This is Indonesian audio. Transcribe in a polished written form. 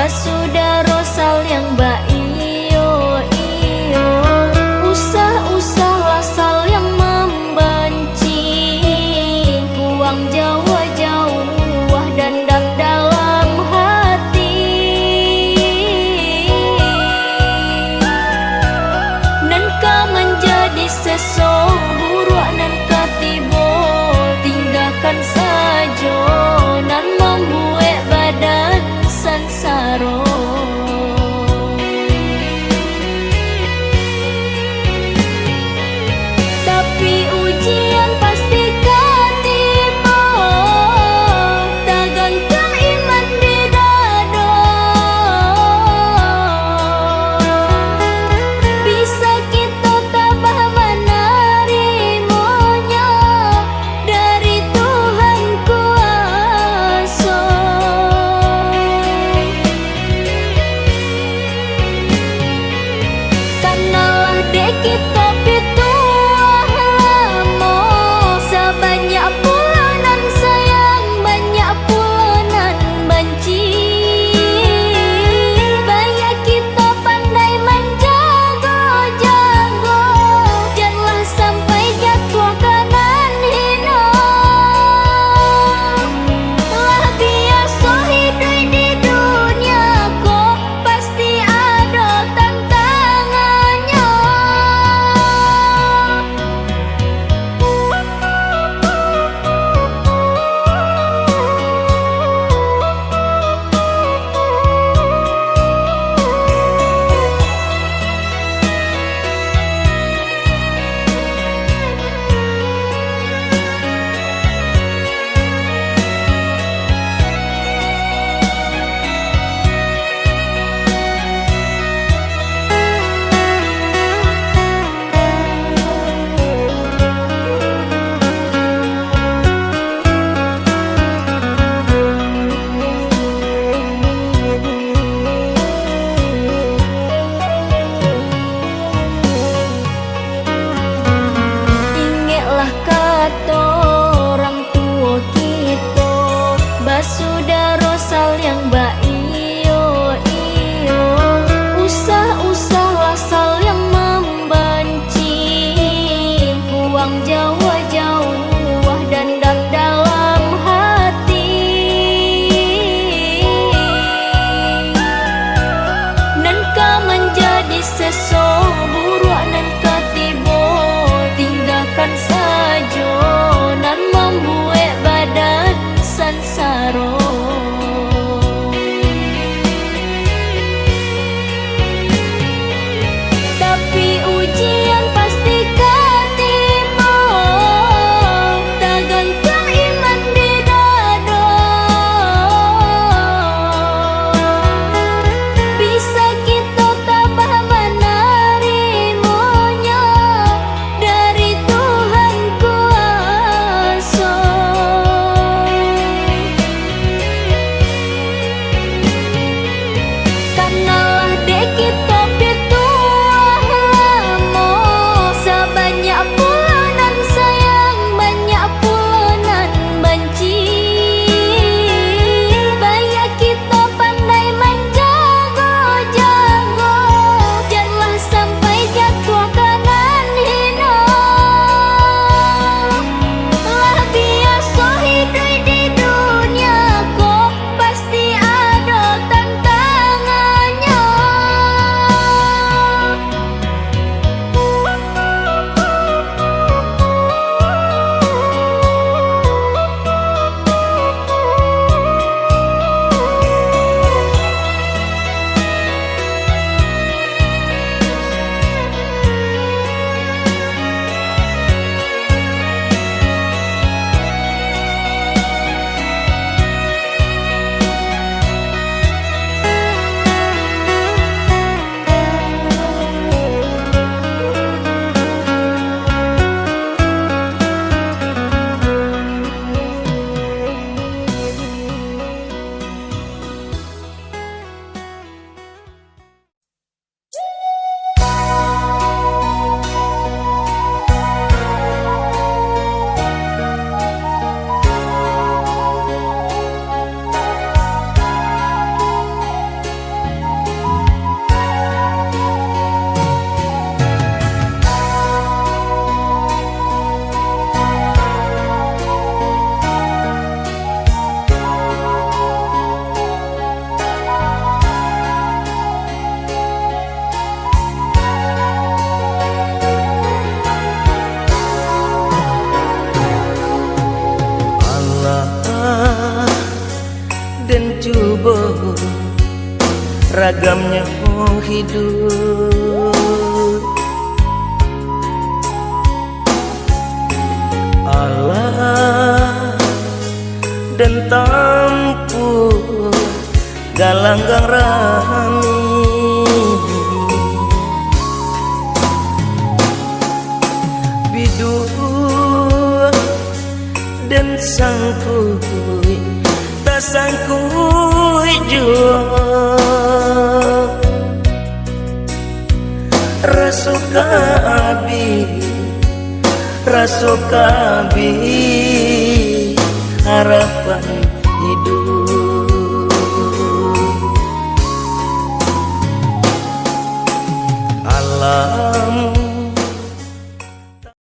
basudara sal yang iyo iyo, usah-usah lasal yang membenci, buang jauh-jauh dendam dalam hati. Nan ka menjadi seseorang nan katibo, tinggalkan saja nan membuat badan sansaro. Tapi ujian pasti katibo, tagangkan iman di dada. Bisa kita tabah menerimanya dari Tuhan kuasa. Kanalah dek kita pituah lamo, sebanyak pulanan sayang, banyak pulanan benci. Banyak kita pandai menjago-jago, janganlah sampai jatuh kanan hina. Lah biasa hidup di dunia kok pasti ada tantangannya. Ingatlah kata orang tua kita, basudara sal yang iyo iyo, usah-usah lasal yang membenci, buang jauh-jauh dendam dalam hati. Nan ka menjadi seseorang nan katibo, tinggalkan saja nan membuat badan sansaro. Tapi ujian pasti katibo, tagangkan iman di dada. Bisa kita tabah menerima ragamnya hidup. Allah dan tampur galanggang rami, bidu dan sangkui tak sangkui jua, rasuka abi harapan hidup. Alam